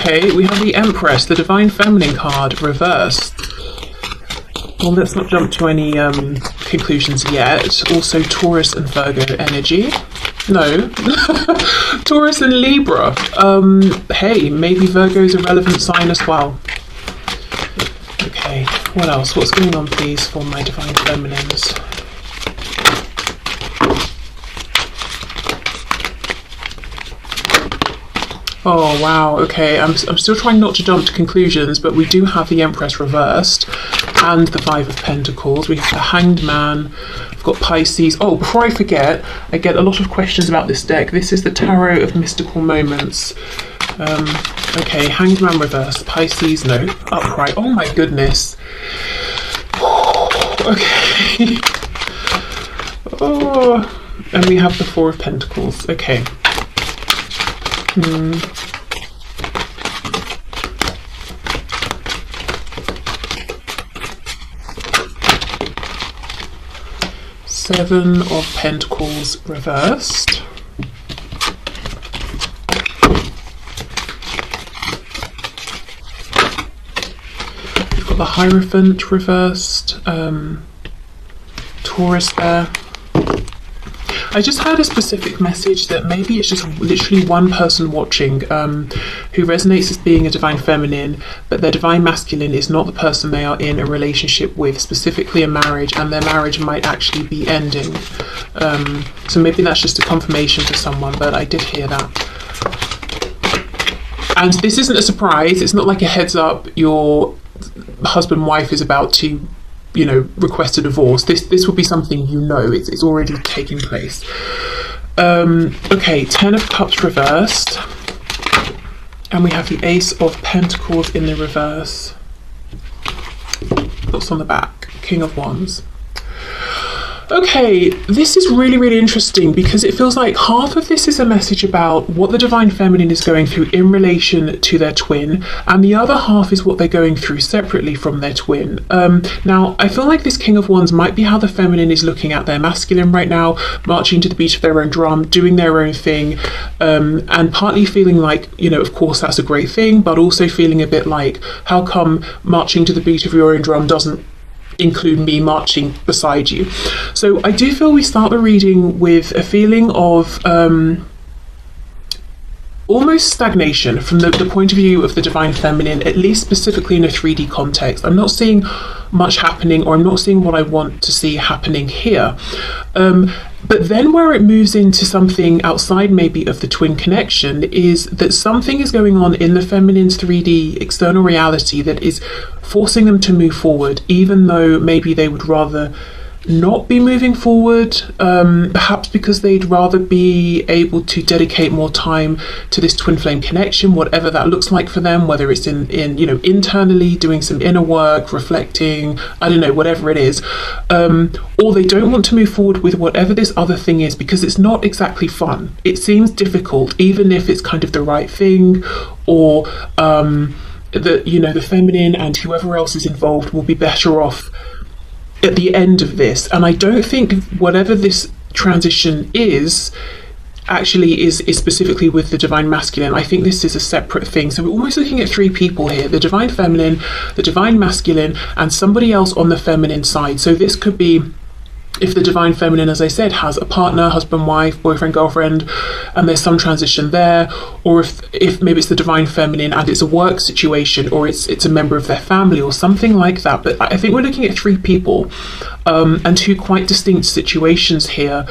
Okay, we have the Empress, the Divine Feminine card, reversed. Well, let's not jump to any conclusions yet. Also, Taurus and Virgo energy. No. Taurus and Libra. Hey, maybe Virgo's a relevant sign as well. Okay, what else? What's going on, please, for my Divine Feminines? Oh wow, okay, I'm still trying not to jump to conclusions, but we do have the Empress reversed and the Five of Pentacles. We have the Hanged Man, we've got Pisces. Oh, before I forget, I get a lot of questions about this deck. This is the Tarot of Mystical Moments. Okay, Hanged Man reversed, Pisces, no, upright. Oh my goodness. Okay. Oh, and we have the Four of Pentacles, okay. Seven of Pentacles reversed. We've got the Hierophant reversed. Taurus there. I just had a specific message that maybe it's just literally one person watching who resonates as being a Divine Feminine, but their Divine Masculine is not the person they are in a relationship with, specifically a marriage, and their marriage might actually be ending. So maybe that's just a confirmation for someone, but I did hear that. And this isn't a surprise. It's not like a heads up your husband wife is about to, you know, request a divorce. This will be something, you know, it's already taking place. Okay, Ten of Cups reversed, and we have the Ace of Pentacles in the reverse. What's on the back? King of Wands. Okay, this is really, really interesting because it feels like half of this is a message about what the Divine Feminine is going through in relation to their twin, and the other half is what they're going through separately from their twin. Now, I feel like this King of Wands might be how the Feminine is looking at their masculine right now, marching to the beat of their own drum, doing their own thing, and partly feeling like, you know, of course that's a great thing, but also feeling a bit like, how come marching to the beat of your own drum doesn't include me marching beside you? So I do feel we start the reading with a feeling of almost stagnation from the point of view of the Divine Feminine, at least specifically in a 3D context. I'm not seeing much happening, or I'm not seeing what I want to see happening here. But then where it moves into something outside maybe of the twin connection is that something is going on in the feminine's 3D external reality that is forcing them to move forward, even though maybe they would rather not be moving forward, perhaps because they'd rather be able to dedicate more time to this twin flame connection, whatever that looks like for them, whether it's in you know, internally doing some inner work, reflecting, I don't know, whatever it is, or they don't want to move forward with whatever this other thing is because it's not exactly fun. It seems difficult, even if it's kind of the right thing, or that, you know, the feminine and whoever else is involved will be better off at the end of this. And I don't think whatever this transition is actually is specifically with the Divine Masculine. I think this is a separate thing. So we're almost looking at three people here: the Divine Feminine, the Divine Masculine, and somebody else on the feminine side. So this could be if the Divine Feminine, as I said, has a partner, husband, wife, boyfriend, girlfriend, and there's some transition there, or if maybe it's the Divine Feminine and it's a work situation, or it's a member of their family or something like that. But I think we're looking at three people and two quite distinct situations here.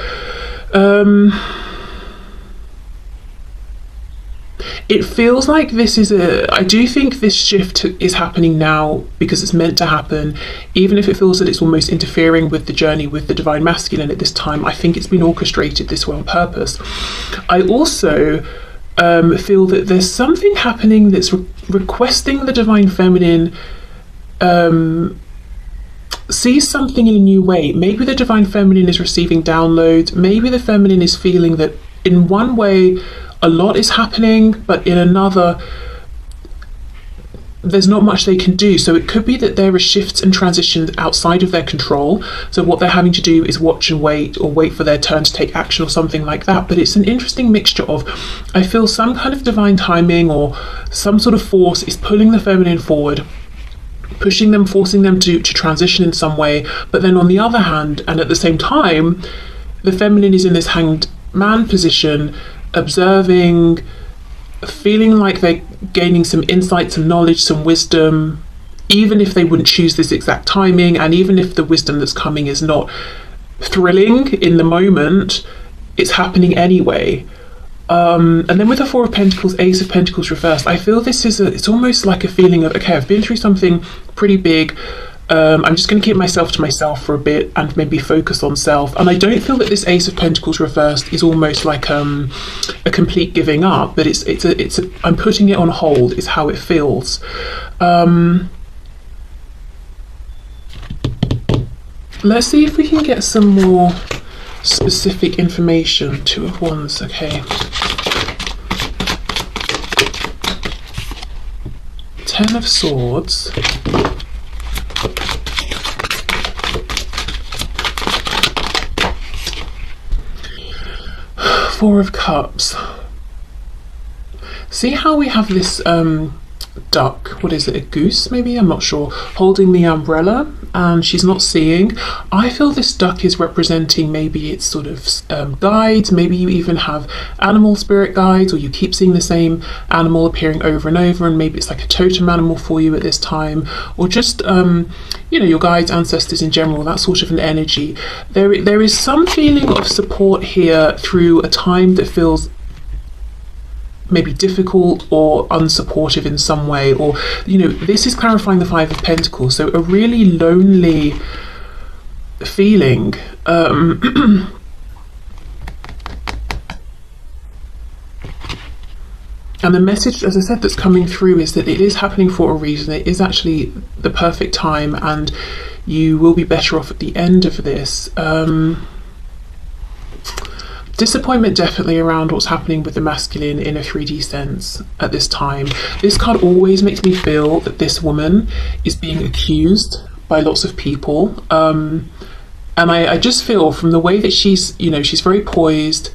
It feels like this is I do think this shift is happening now because it's meant to happen, even if it feels that it's almost interfering with the journey with the Divine Masculine at this time. I think it's been orchestrated this way on purpose. I also feel that there's something happening that's requesting the Divine Feminine sees something in a new way. Maybe the Divine Feminine is receiving downloads. Maybe the Feminine is feeling that in one way a lot is happening, but in another there's not much they can do. So it could be that there are shifts and transitions outside of their control. So what they're having to do is watch and wait, or wait for their turn to take action or something like that. But it's an interesting mixture of, I feel some kind of divine timing or some sort of force is pulling the feminine forward, pushing them, forcing them to transition in some way. But then on the other hand, and at the same time, the feminine is in this hanged man position, observing, feeling like they're gaining some insight, some knowledge, some wisdom, even if they wouldn't choose this exact timing, and even if the wisdom that's coming is not thrilling in the moment, it's happening anyway. And then with the Four of Pentacles, Ace of Pentacles reversed, I feel this is it's almost like a feeling of, okay, I've been through something pretty big. I'm just going to keep myself to myself for a bit and maybe focus on self. And I don't feel that this Ace of Pentacles reversed is almost like a complete giving up, but it's a I'm putting it on hold is how it feels. Let's see if we can get some more specific information. Two of Wands, okay. Ten of Swords. Four of Cups. See how we have this duck, what is it, a goose maybe, I'm not sure, holding the umbrella, and she's not seeing. I feel this duck is representing maybe it's sort of guides, maybe you even have animal spirit guides, or you keep seeing the same animal appearing over and over, and maybe it's like a totem animal for you at this time, or just you know, your guides, ancestors in general, that sort of an energy. There is some feeling of support here through a time that feels maybe difficult or unsupportive in some way, or, you know, this is clarifying the Five of Pentacles, so a really lonely feeling. And the message, as I said, that's coming through is that it is happening for a reason. It is actually the perfect time, and you will be better off at the end of this. Disappointment definitely around what's happening with the masculine in a 3D sense at this time. This card always makes me feel that this woman is being accused by lots of people. And I just feel from the way that she's, you know, she's very poised.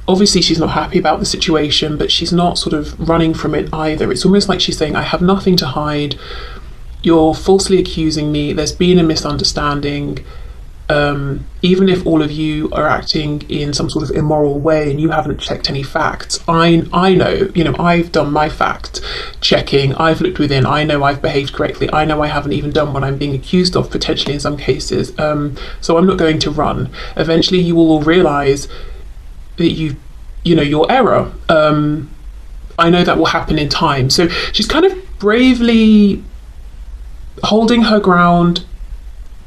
Obviously she's not happy about the situation, but she's not sort of running from it either. It's almost like she's saying, I have nothing to hide. You're falsely accusing me. There's been a misunderstanding. Even if all of you are acting in some sort of immoral way and you haven't checked any facts, I know, you know, I've done my fact checking, I've looked within, I know I've behaved correctly, I know I haven't even done what I'm being accused of, potentially in some cases, so I'm not going to run. Eventually you will all realise that you know, your error. I know that will happen in time. So she's kind of bravely holding her ground,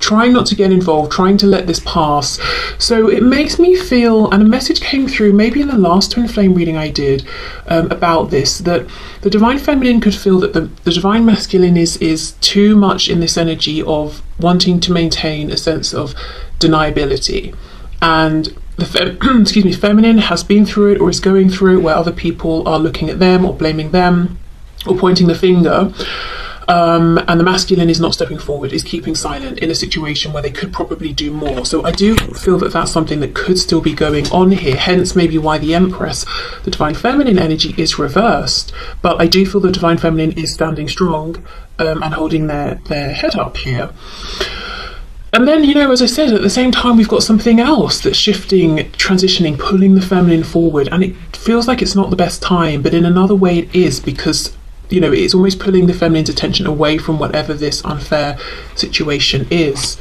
trying not to get involved, trying to let this pass. So it makes me feel, and a message came through maybe in the last twin flame reading I did about this, that the divine feminine could feel that the divine masculine is too much in this energy of wanting to maintain a sense of deniability, and the feminine has been through it or is going through it, where other people are looking at them or blaming them or pointing the finger. And the masculine is not stepping forward, is keeping silent in a situation where they could probably do more. So I do feel that that's something that could still be going on here, hence maybe why the Empress, the divine feminine energy, is reversed. But I do feel the divine feminine is standing strong and holding their head up here. And then, you know, as I said, at the same time, we've got something else that's shifting, transitioning, pulling the feminine forward. And it feels like it's not the best time, but in another way it is, because, you know, it's almost pulling the feminine's attention away from whatever this unfair situation is.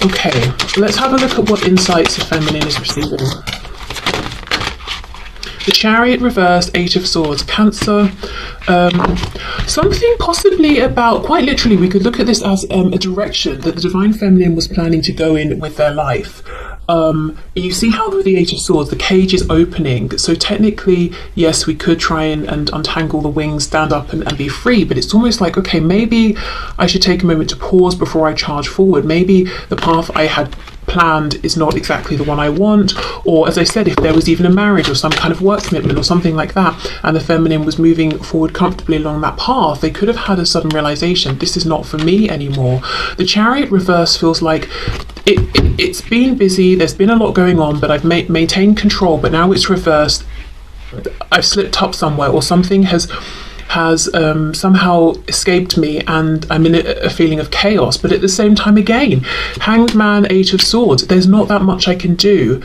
Okay, let's have a look at what insights the feminine is receiving. The Chariot reversed, Eight of Swords, Cancer. Something possibly about, quite literally, we could look at this as a direction that the divine feminine was planning to go in with their life. You see how with the Eight of Swords, the cage is opening. So technically, yes, we could try and untangle the wings, stand up and be free, but it's almost like, okay, maybe I should take a moment to pause before I charge forward. Maybe the path I had planned is not exactly the one I want, or as I said, if there was even a marriage or some kind of work commitment or something like that, and the feminine was moving forward comfortably along that path, they could have had a sudden realization, this is not for me anymore. The Chariot reverse feels like it's been busy, there's been a lot going on, but I've maintained control, but now it's reversed. I've slipped up somewhere, or something has somehow escaped me, and I'm in a feeling of chaos. But at the same time, again, Hanged Man, Eight of Swords, there's not that much I can do.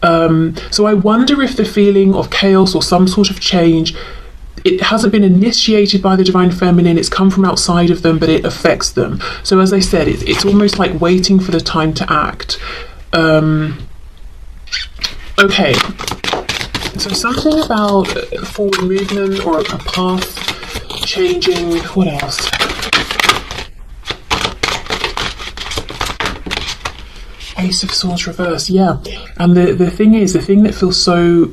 So I wonder if the feeling of chaos or some sort of change, it hasn't been initiated by the Divine Feminine, it's come from outside of them, but it affects them. So as I said, it's almost like waiting for the time to act. Okay, so something about forward movement or a path changing. What else? Ace of Swords reverse, yeah. And the thing is, the thing that feels so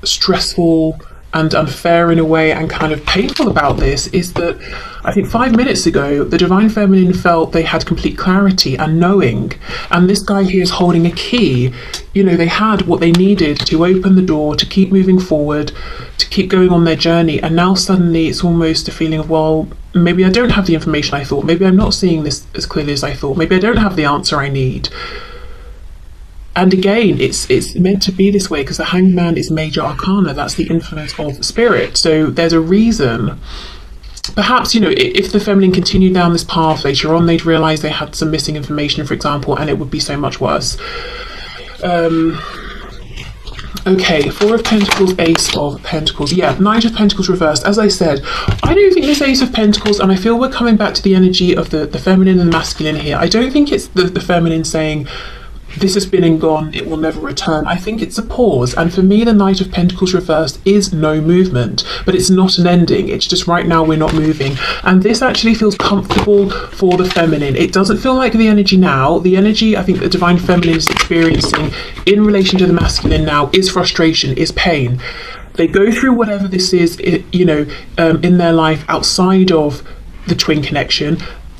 stressful and unfair in a way and kind of painful about this is that I think 5 minutes ago the Divine Feminine felt they had complete clarity and knowing, and this guy here is holding a key. You know, they had what they needed to open the door, to keep moving forward, to keep going on their journey, and now suddenly it's almost a feeling of, well, maybe I don't have the information I thought, maybe I'm not seeing this as clearly as I thought, maybe I don't have the answer I need. And again, it's meant to be this way because the Hanged Man is major arcana. That's the influence of spirit. So there's a reason. Perhaps, you know, if the feminine continued down this path later on, they'd realise they had some missing information, for example, and it would be so much worse. Okay, Four of Pentacles, Ace of Pentacles. Yeah, Knight of Pentacles reversed. As I said, I don't think this Ace of Pentacles, and I feel we're coming back to the energy of the feminine and the masculine here. I don't think it's the feminine saying, this has been and gone, it will never return. I think it's a pause, and for me the Knight of Pentacles reversed is no movement, but it's not an ending, it's just right now we're not moving. And this actually feels comfortable for the feminine. It doesn't feel like the energy now. The energy I think the Divine Feminine is experiencing in relation to the masculine now is frustration, is pain. They go through whatever this is, you know, in their life outside of the twin connection.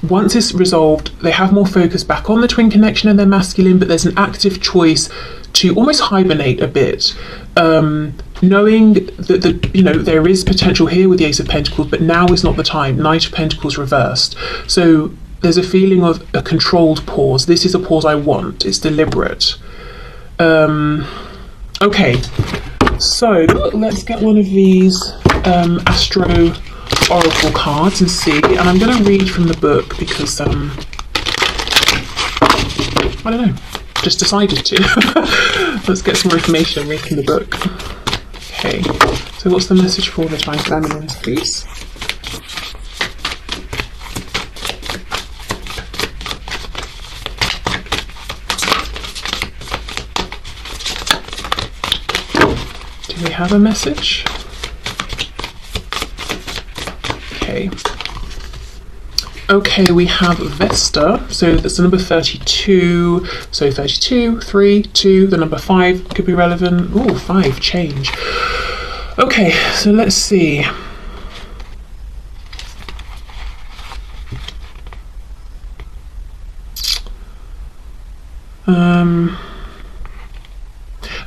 Once it's resolved, they have more focus back on the twin connection and their masculine, but there's an active choice to almost hibernate a bit, knowing that you know, there is potential here with the Ace of Pentacles, but now is not the time. Knight of Pentacles reversed. So there's a feeling of a controlled pause. This is a pause I want. It's deliberate. Okay, so let's get one of these astro oracle cards and see, and I'm going to read from the book because I don't know, just decided to. Let's get some more information and read from the book. Okay, so what's the message for the Divine Feminine, please? Do we have a message? Okay, we have Vesta, so that's the number 32, so 32, 3, 2, the number 5 could be relevant. Oh, 5, change. Okay, so let's see.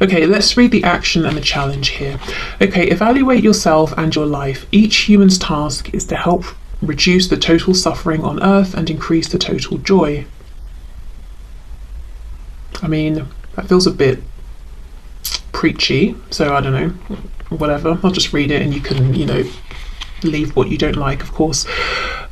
Okay, let's read the action and the challenge here. Okay, evaluate yourself and your life. Each human's task is to help reduce the total suffering on Earth and increase the total joy. I mean, that feels a bit preachy, so I don't know, whatever. I'll just read it and you can, you know, leave what you don't like, of course.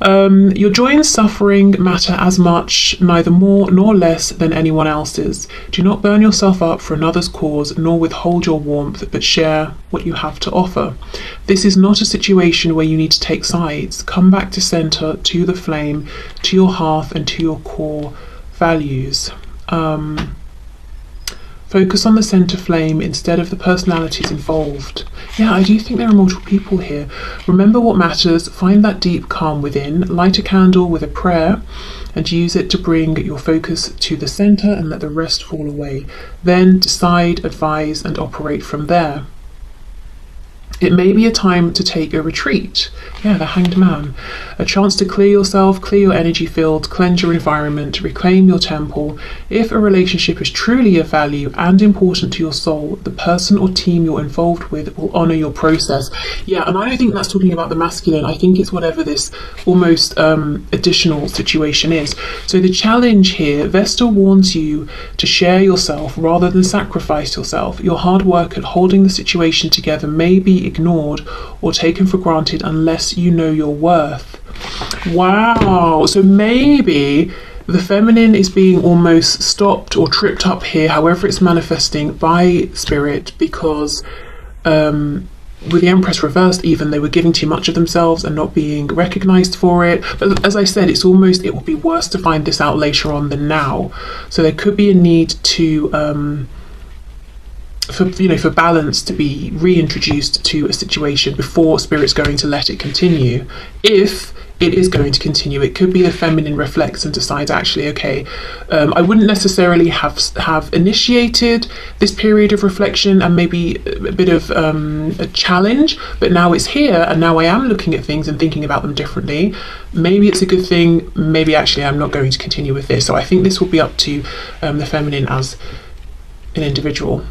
Your joy and suffering matter as much, neither more nor less than anyone else's. Do not burn yourself up for another's cause, nor withhold your warmth, but share what you have to offer. This is not a situation where you need to take sides. Come back to center, to the flame, to your hearth, and to your core values. Focus on the center flame instead of the personalities involved. Yeah, I do think there are multiple people here. Remember what matters, find that deep calm within, light a candle with a prayer, and use it to bring your focus to the center and let the rest fall away. Then decide, advise, and operate from there. It may be a time to take a retreat. Yeah, the Hanged Man. A chance to clear yourself, clear your energy field, cleanse your environment, reclaim your temple. If a relationship is truly of value and important to your soul, the person or team you're involved with will honour your process. Yeah, and I don't think that's talking about the masculine. I think it's whatever this almost additional situation is. So the challenge here, Vesta warns you to share yourself rather than sacrifice yourself. Your hard work at holding the situation together may be ignored or taken for granted unless you know your worth. Wow, so maybe the feminine is being almost stopped or tripped up here, however it's manifesting, by spirit, because with the Empress reversed, even, they were giving too much of themselves and not being recognized for it. But as I said, it will be worse to find this out later on than now. So there could be a need to for balance to be reintroduced to a situation before spirit's going to let it continue. If it is going to continue, it could be the feminine reflects and decides, actually, okay, I wouldn't necessarily have initiated this period of reflection and maybe a bit of a challenge, but now it's here and now I am looking at things and thinking about them differently. Maybe it's a good thing, maybe actually I'm not going to continue with this. So I think this will be up to the feminine as an individual.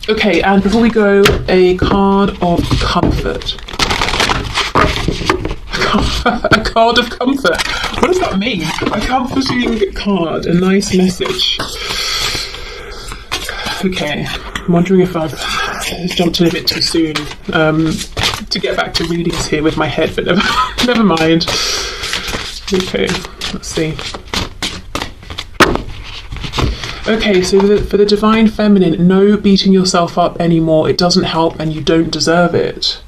Okay, and before we go, a card of comfort. A card of comfort. What does that mean? A comforting card, a nice message. Okay, I'm wondering if I've jumped in a bit too soon to get back to readings here with my head, but never mind. Okay, let's see. Okay, so for the divine feminine, no beating yourself up anymore. It doesn't help and you don't deserve it.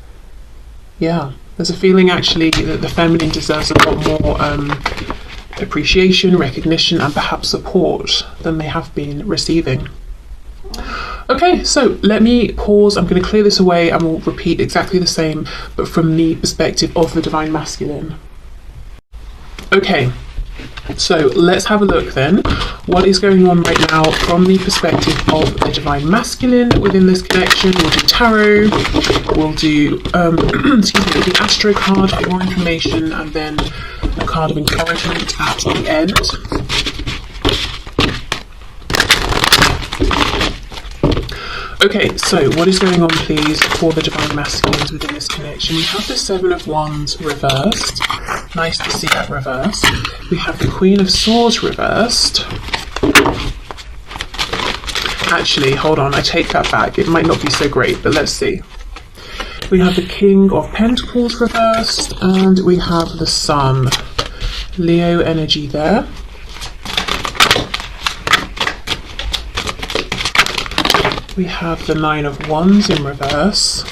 Yeah, there's a feeling actually that the feminine deserves a lot more appreciation, recognition, and perhaps support than they have been receiving. Okay, so let me pause. I'm going to clear this away and we'll repeat exactly the same, but from the perspective of the divine masculine. Okay. So let's have a look then. What is going on right now from the perspective of the divine masculine within this connection? We'll do tarot, we'll do the astro card for more information, and then a card of encouragement at the end. Okay, so what is going on, please, for the divine masculines within this connection? We have the Seven of Wands reversed. Nice to see that reversed. We have the Queen of Swords reversed. Actually, hold on, I take that back. It might not be so great, but let's see. We have the King of Pentacles reversed, and we have the Sun. Leo energy there. We have the Nine of Wands in reverse.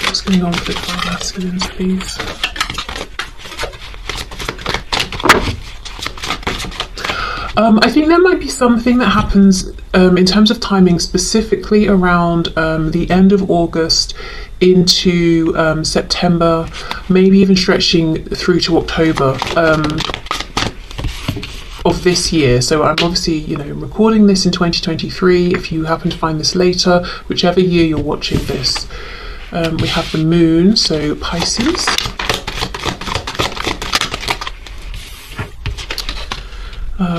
What's going on with the divine masculines, please? I think there might be something that happens in terms of timing, specifically around the end of August into September, maybe even stretching through to October of this year. So I'm obviously, recording this in 2023. If you happen to find this later, whichever year you're watching this, we have the Moon, so Pisces.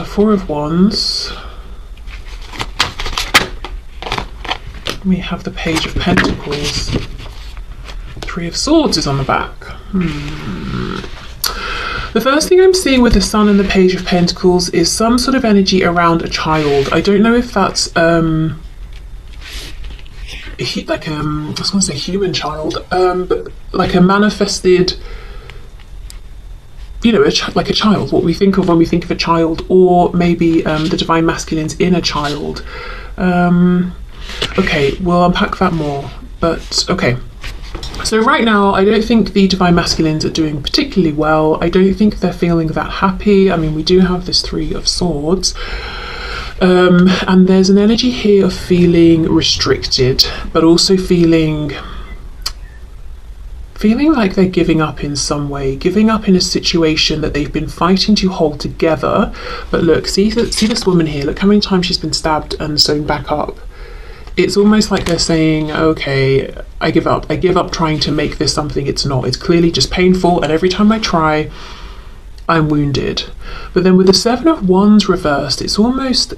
Four of Wands. We have the Page of Pentacles. Three of Swords is on the back. The first thing I'm seeing with the Sun and the Page of Pentacles is some sort of energy around a child. I don't know if that's I was going to say human child, but like a manifested, like a child, what we think of when we think of a child, or maybe the divine masculines in a child. Okay, we'll unpack that more, but okay. So right now, I don't think the divine masculines are doing particularly well. I don't think they're feeling that happy. I mean, we do have this Three of Swords. And there's an energy here of feeling restricted, but also feeling feeling like they're giving up in some way, giving up in a situation that they've been fighting to hold together. But look, see this woman here, look how many times she's been stabbed and sewn back up. It's almost like they're saying, okay, I give up trying to make this something it's not. It's clearly just painful, and every time I try, I'm wounded. But then with the Seven of Wands reversed, it's almost,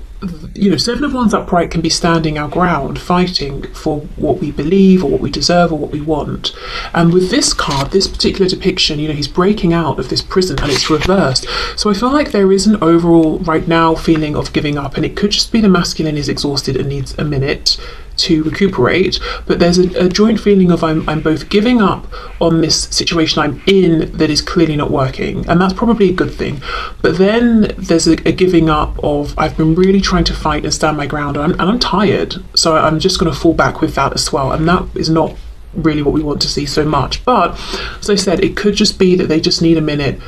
you know, Seven of Wands upright can be standing our ground, fighting for what we believe or what we deserve or what we want. And with this card, this particular depiction, you know, he's breaking out of this prison and it's reversed. So I feel like there is an overall right now feeling of giving up, and it could just be the masculine is exhausted and needs a minute to recuperate, but there's a joint feeling of I'm both giving up on this situation I'm in that is clearly not working, and that's probably a good thing, but then there's a giving up of I've been really trying to fight and stand my ground, and I'm tired, so I'm just going to fall back with that as well, and that is not really what we want to see so much. But as I said, it could just be that they just need a minute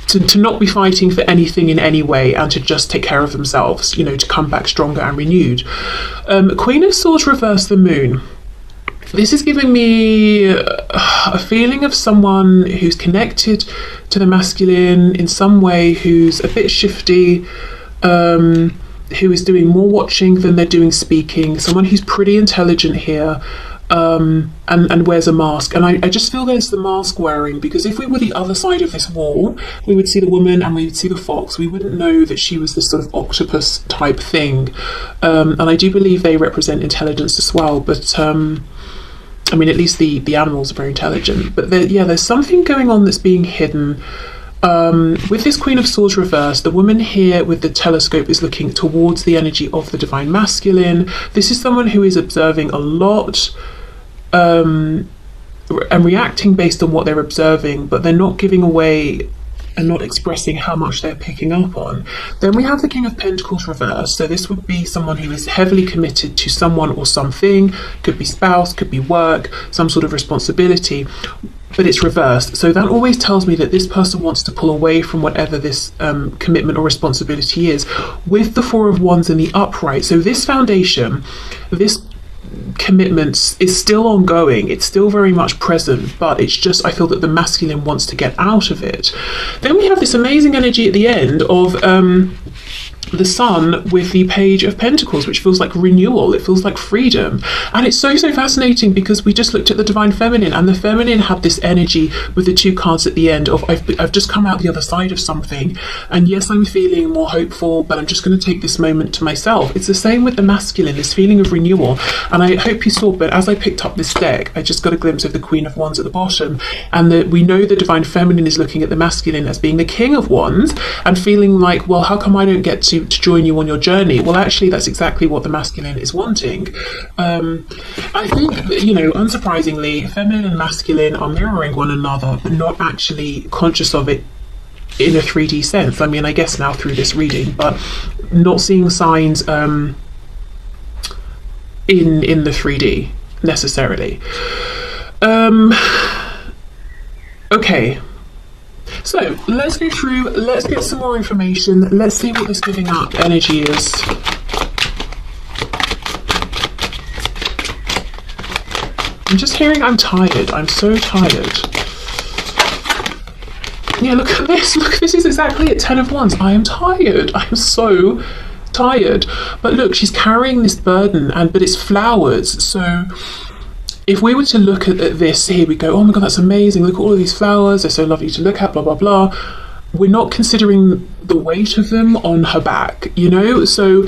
to not be fighting for anything in any way, and to just take care of themselves, you know, to come back stronger and renewed. Queen of Swords reverse the Moon. This is giving me a feeling of someone who's connected to the masculine in some way, who's a bit shifty, who is doing more watching than they're doing speaking, someone who's pretty intelligent here, and wears a mask. And I just feel there's the mask wearing, because if we were the other side of this wall, we would see the woman and we would see the fox. We wouldn't know that she was this sort of octopus type thing. And I do believe they represent intelligence as well, but I mean, at least the animals are very intelligent. But there's something going on that's being hidden. With this Queen of Swords reversed, the woman here with the telescope is looking towards the energy of the divine masculine. This is someone who is observing a lot and reacting based on what they're observing, but they're not giving away and not expressing how much they're picking up on. Then we have the King of Pentacles reversed. So this would be someone who is heavily committed to someone or something. Could be spouse, could be work, some sort of responsibility, but it's reversed. So that always tells me that this person wants to pull away from whatever this commitment or responsibility is, with the Four of Wands in the upright. So this foundation, this commitment is still ongoing, it's still very much present, but it's just, I feel that the masculine wants to get out of it. Then we have this amazing energy at the end of the Sun with the Page of Pentacles, which feels like renewal, it feels like freedom. And it's so fascinating, because we just looked at the Divine Feminine, and the Feminine had this energy with the two cards at the end of I've just come out the other side of something, and yes, I'm feeling more hopeful, but I'm just going to take this moment to myself. It's the same with the masculine, this feeling of renewal. And I hope you saw, but as I picked up this deck, I just got a glimpse of the Queen of Wands at the bottom, and we know the Divine Feminine is looking at the masculine as being the King of Wands, and feeling like, well, how come I don't get to join you on your journey? Well, actually, that's exactly what the masculine is wanting. I think, you know, unsurprisingly, feminine and masculine are mirroring one another, but not actually conscious of it in a 3D sense. I mean, I guess now through this reading, but not seeing signs in the 3D necessarily. Okay. So let's go through, let's get some more information, let's see what this giving up energy is. I'm just hearing I'm tired, I'm so tired. Yeah, look at this, look, this is exactly at 10 of Wands. I am tired, I'm so tired. But look, she's carrying this burden, but it's flowers, so if we were to look at this, here we go, oh my god, that's amazing, look at all of these flowers, they're so lovely to look at, blah, blah, blah. We're not considering the weight of them on her back, you know? So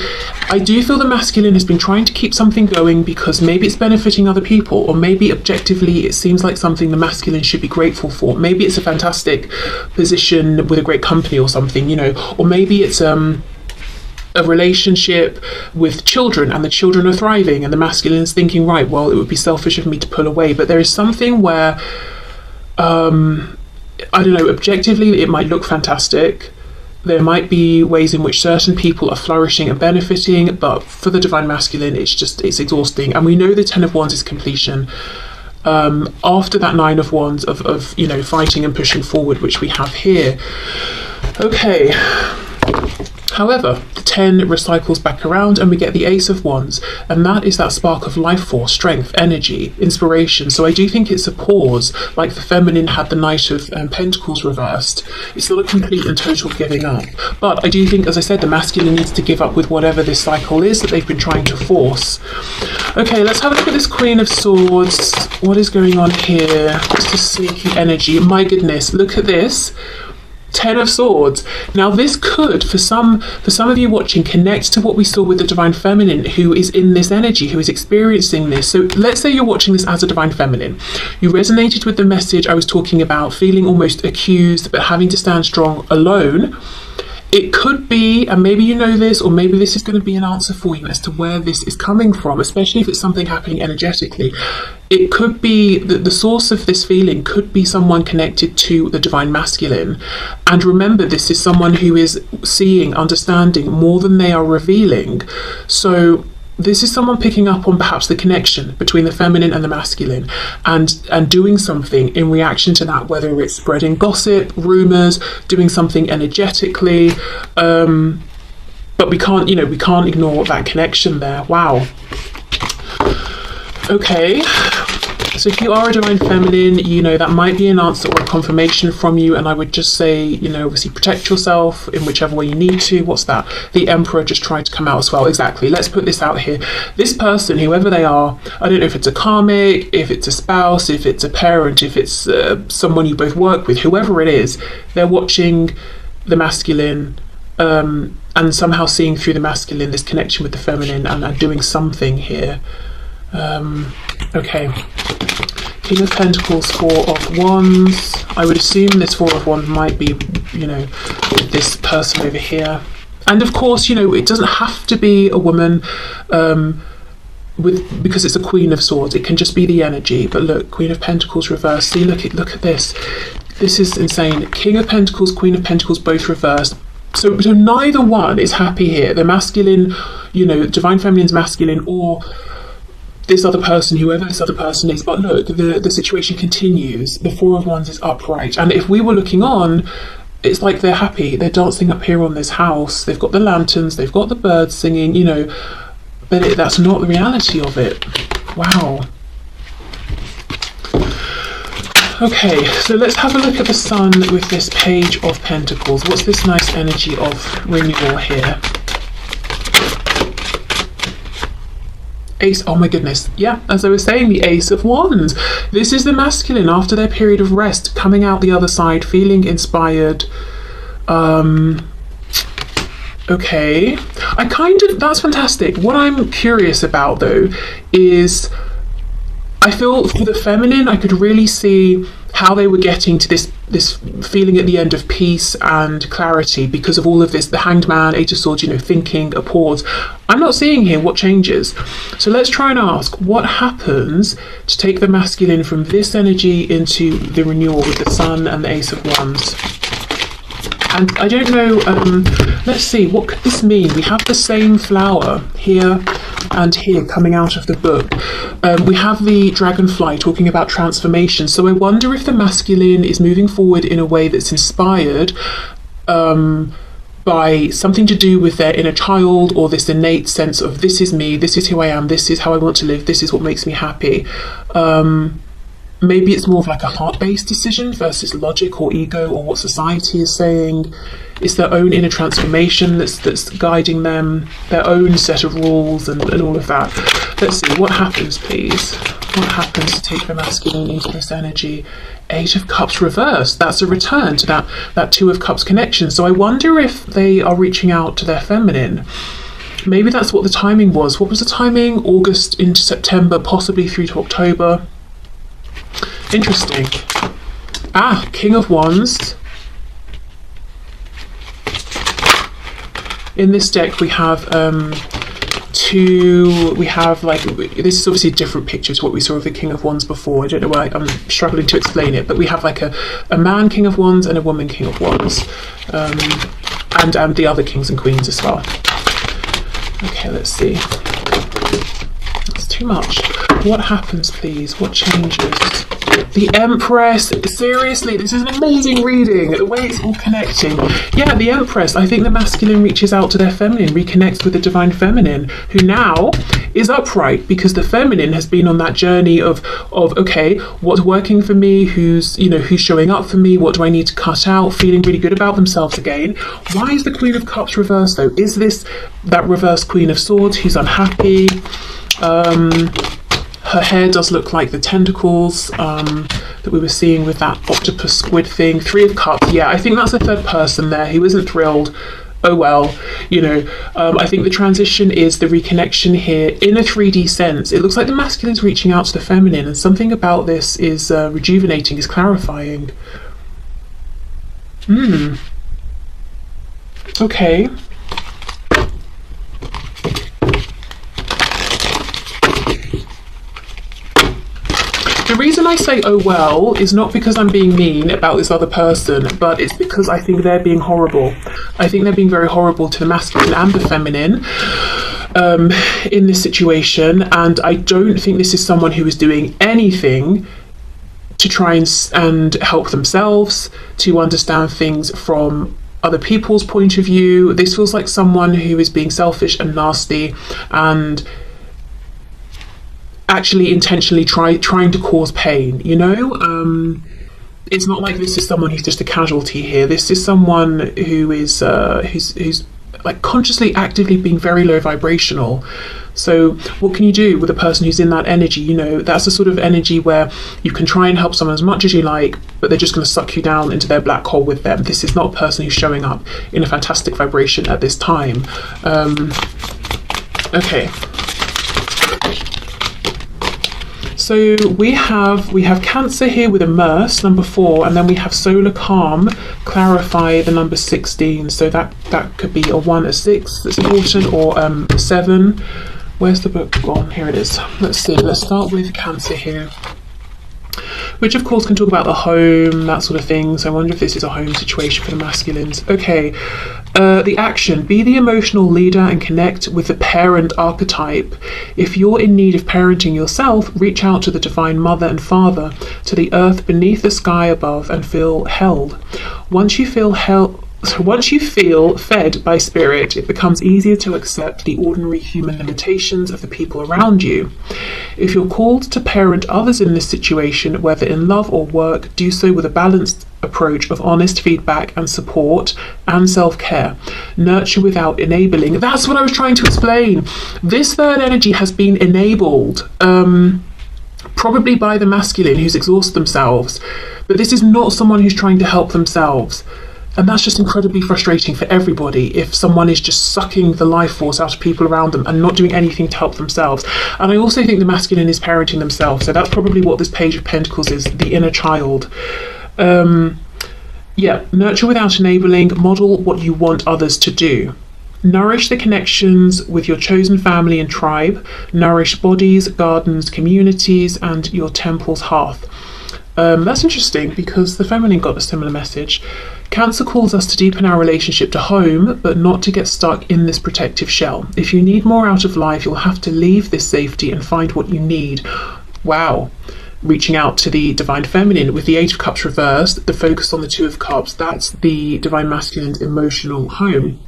I do feel the masculine has been trying to keep something going because maybe it's benefiting other people, or maybe objectively it seems like something the masculine should be grateful for. Maybe it's a fantastic position with a great company or something, you know? Or maybe it's a relationship with children and the children are thriving and the masculine is thinking, right, well, it would be selfish of me to pull away. But there is something where I don't know, objectively it might look fantastic, there might be ways in which certain people are flourishing and benefiting, but for the divine masculine it's exhausting. And we know the 10 of Wands is completion. After that 9 of Wands of you know, fighting and pushing forward, which we have here. Okay, However, the 10 recycles back around and we get the Ace of Wands, and that is that spark of life force, strength, energy, inspiration. So I do think it's a pause, like the feminine had the Knight of Pentacles reversed. It's not a complete and total giving up. But I do think, as I said, the masculine needs to give up with whatever this cycle is that they've been trying to force. Okay, let's have a look at this Queen of Swords. What is going on here? What's the sneaky energy? My goodness, look at this. 10 of Swords. Now this could, for some of you watching, connect to what we saw with the Divine Feminine, who is in this energy, who is experiencing this. So let's say you're watching this as a Divine Feminine. You resonated with the message I was talking about, feeling almost accused, but having to stand strong alone. It could be, and maybe you know this, or maybe this is going to be an answer for you as to where this is coming from, especially if it's something happening energetically. It could be that the source of this feeling could be someone connected to the Divine Masculine. And remember, this is someone who is seeing, understanding more than they are revealing. So this is someone picking up on perhaps the connection between the feminine and the masculine, and doing something in reaction to that, whether it's spreading gossip, rumours, doing something energetically. But we can't ignore that connection there. Wow. Okay. So if you are a Divine Feminine, that might be an answer or a confirmation from you, and I would just say, obviously protect yourself in whichever way you need to. What's that? The Emperor just tried to come out as well. Exactly. Let's put this out here. This person, whoever they are, I don't know if it's a karmic, if it's a spouse, if it's a parent, if it's someone you both work with, whoever it is, they're watching the masculine and somehow seeing through the masculine this connection with the feminine and doing something here. Okay. King of Pentacles, Four of Wands. I would assume this Four of Wands might be, with this person over here. And of course, it doesn't have to be a woman because it's a Queen of Swords. It can just be the energy. But look, Queen of Pentacles reversed. See, look at this. This is insane. King of Pentacles, Queen of Pentacles, both reversed. So neither one is happy here. The masculine, Divine Feminine's masculine, or this other person, whoever this other person is. But look, the situation continues. The Four of Wands is upright. And if we were looking on, it's like they're happy. They're dancing up here on this house. They've got the lanterns. They've got the birds singing, But that's not the reality of it. Wow. Okay, so let's have a look at the Sun with this Page of Pentacles. What's this nice energy of renewal here? Ace, oh my goodness. Yeah, as I was saying, the Ace of Wands. This is the masculine after their period of rest, coming out the other side, feeling inspired. Okay. That's fantastic. What I'm curious about though is, I feel for the feminine, I could really see how they were getting to this feeling at the end of peace and clarity because of all of this, the Hanged Man, Eight of Swords, thinking, a pause. I'm not seeing here what changes. So let's try and ask, what happens to take the masculine from this energy into the renewal with the Sun and the Ace of Wands? And I don't know, let's see, what could this mean? We have the same flower here and here coming out of the book. We have the dragonfly talking about transformation. So I wonder if the masculine is moving forward in a way that's inspired by something to do with their inner child, or this innate sense of, this is me, this is who I am, this is how I want to live, this is what makes me happy. Maybe it's more of like a heart-based decision versus logic or ego or what society is saying. It's their own inner transformation that's guiding them, their own set of rules and all of that. Let's see, what happens, please? What happens to take the masculine into this energy? Eight of Cups reversed. That's a return to that Two of Cups connection. So I wonder if they are reaching out to their feminine. Maybe that's what the timing was. What was the timing? August into September, possibly through to October. Interesting. King of Wands. In this deck we have this is obviously a different picture to what we saw of the King of Wands before. I don't know why I'm struggling to explain it, but we have like a man King of Wands and a woman King of Wands, and the other kings and queens as well. Okay, let's see. That's too much. What happens, please? What changes? The Empress. Seriously, this is an amazing reading. The way it's all connecting. Yeah, the Empress. I think the masculine reaches out to their feminine, reconnects with the divine feminine, who now is upright because the feminine has been on that journey of okay, what's working for me? Who's showing up for me? What do I need to cut out? Feeling really good about themselves again. Why is the Queen of Cups reversed though? Is this that reverse Queen of Swords who's unhappy? Her hair does look like the tentacles that we were seeing with that octopus squid thing. Three of Cups. Yeah, I think that's a third person there who isn't thrilled. Oh well, I think the transition is the reconnection here in a 3D sense. It looks like the masculine's reaching out to the feminine, and something about this is rejuvenating, is clarifying. Okay. The reason I say oh well is not because I'm being mean about this other person, but it's because I think they're being horrible. I think they're being very horrible to the masculine and the feminine in this situation, and I don't think this is someone who is doing anything to try and help themselves, to understand things from other people's point of view. This feels like someone who is being selfish and nasty and actually intentionally trying to cause pain, it's not like this is someone who's just a casualty here. This is someone who is who's like consciously actively being very low vibrational. So what can you do with a person who's in that energy? That's the sort of energy where you can try and help someone as much as you like, but they're just going to suck you down into their black hole with them. This is not a person who's showing up in a fantastic vibration at this time. Okay. So we have Cancer here with immerse, number 4, and then we have solar calm, clarify, the number 16. So that could be a 1, a 6 that's important, or 7. Where's the book gone? Here it is. Let's see. Let's start with Cancer here, which of course can talk about the home, that sort of thing. So I wonder if this is a home situation for the masculines. Okay, the action: be the emotional leader and connect with the parent archetype. If you're in need of parenting yourself, reach out to the divine mother and father, to the earth beneath the sky above, and feel held. Once you feel fed by spirit, it becomes easier to accept the ordinary human limitations of the people around you. If you're called to parent others in this situation, whether in love or work, do so with a balanced approach of honest feedback and support and self-care. Nurture without enabling. That's what I was trying to explain. This third energy has been enabled, probably by the masculine who's exhausted themselves, but this is not someone who's trying to help themselves. And that's just incredibly frustrating for everybody if someone is just sucking the life force out of people around them and not doing anything to help themselves. And I also think the masculine is parenting themselves. So that's probably what this Page of Pentacles is, the inner child. Nurture without enabling, model what you want others to do. Nourish the connections with your chosen family and tribe. Nourish bodies, gardens, communities, and your temple's hearth. That's interesting because the feminine got a similar message. Cancer calls us to deepen our relationship to home, but not to get stuck in this protective shell. If you need more out of life, you'll have to leave this safety and find what you need. Wow. Reaching out to the divine feminine with the 8 of Cups reversed, the focus on the 2 of Cups. That's the divine masculine's emotional home.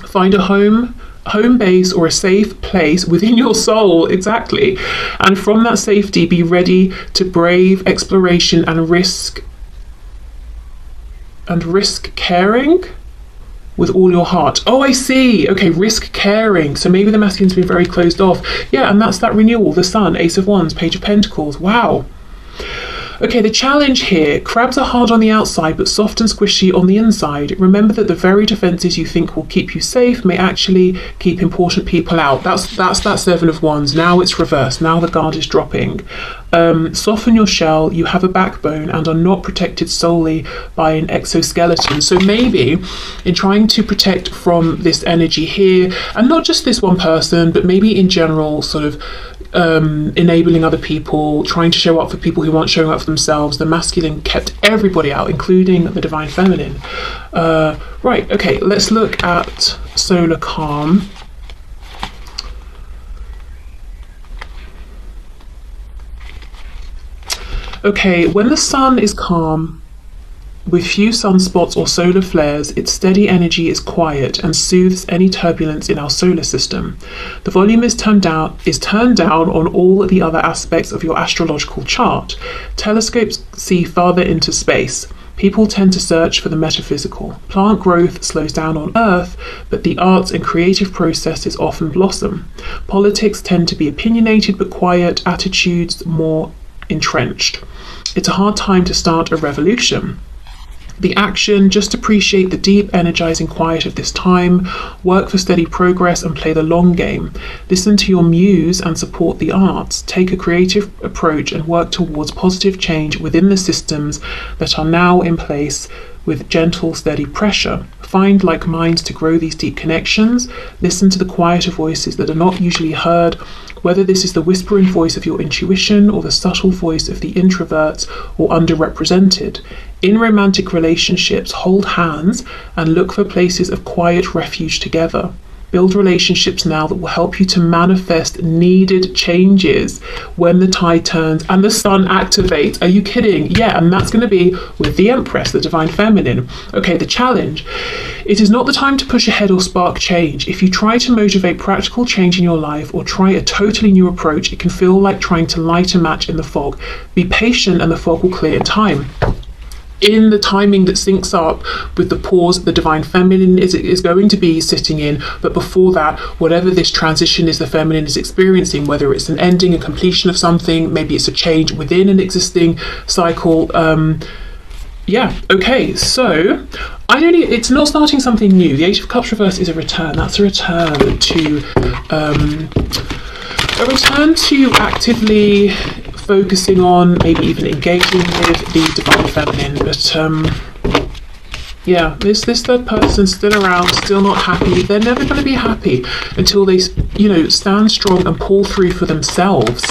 Find a home base or a safe place within your soul, exactly. And from that safety, be ready to brave exploration and risk caring with all your heart. Oh, I see. Okay, risk caring. So maybe the masculine's been very closed off. Yeah, and that's that renewal, the Sun, Ace of Wands, Page of Pentacles. Wow. Okay, the challenge here: crabs are hard on the outside but soft and squishy on the inside. Remember that the very defenses you think will keep you safe may actually keep important people out. That's that 7 of Wands. Now it's reversed. Now the guard is dropping. Soften your shell. You have a backbone and are not protected solely by an exoskeleton. So maybe in trying to protect from this energy here, and not just this one person, but maybe in general, sort of enabling other people, trying to show up for people who aren't showing up for themselves, the masculine kept everybody out, including the divine feminine. Right, okay, let's look at solar calm. Okay, when the sun is calm, with few sunspots or solar flares, its steady energy is quiet and soothes any turbulence in our solar system. The volume is turned down on all the other aspects of your astrological chart. Telescopes see farther into space. People tend to search for the metaphysical. Plant growth slows down on Earth, but the arts and creative processes often blossom. Politics tend to be opinionated but quiet, attitudes more entrenched. It's a hard time to start a revolution. The action, just appreciate the deep, energizing quiet of this time, work for steady progress and play the long game. Listen to your muse and support the arts. Take a creative approach and work towards positive change within the systems that are now in place with gentle, steady pressure. Find like minds to grow these deep connections. Listen to the quieter voices that are not usually heard, whether this is the whispering voice of your intuition or the subtle voice of the introverts or underrepresented. In romantic relationships, hold hands and look for places of quiet refuge together. Build relationships now that will help you to manifest needed changes when the tide turns and the sun activates. Are you kidding? Yeah, and that's going to be with the Empress, the Divine Feminine. Okay, the challenge. It is not the time to push ahead or spark change. If you try to motivate practical change in your life or try a totally new approach, it can feel like trying to light a match in the fog. Be patient and the fog will clear in time. In the timing that syncs up with the pause the Divine Feminine is going to be sitting in, but before that, whatever this transition is the feminine is experiencing, whether it's an ending, a completion of something, maybe it's a change within an existing cycle. Yeah, okay, so it's not starting something new. The Eight of Cups reverse is a return. That's a return to actively focusing on, maybe even engaging with the Divine Feminine. But yeah, this third person's still around, still not happy. They're never going to be happy until they, stand strong and pull through for themselves.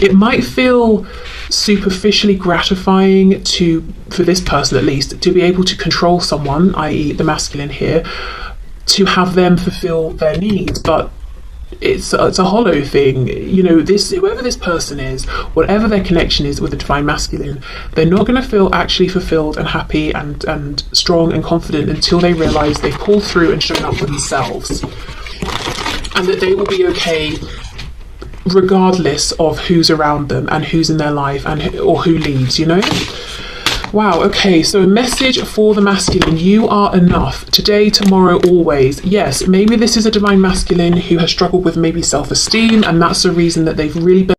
It might feel superficially gratifying for this person at least, to be able to control someone, i.e. the masculine here, to have them fulfill their needs, but it's a hollow thing. Whoever this person is, whatever their connection is with the Divine Masculine, they're not going to feel actually fulfilled and happy and strong and confident until they realise they've pulled through and shown up for themselves, and that they will be okay regardless of who's around them and who's in their life or who leads. Wow, okay, so a message for the masculine. You are enough. Today, tomorrow, always. Yes, maybe this is a Divine Masculine who has struggled with maybe self-esteem, and that's the reason that they've really been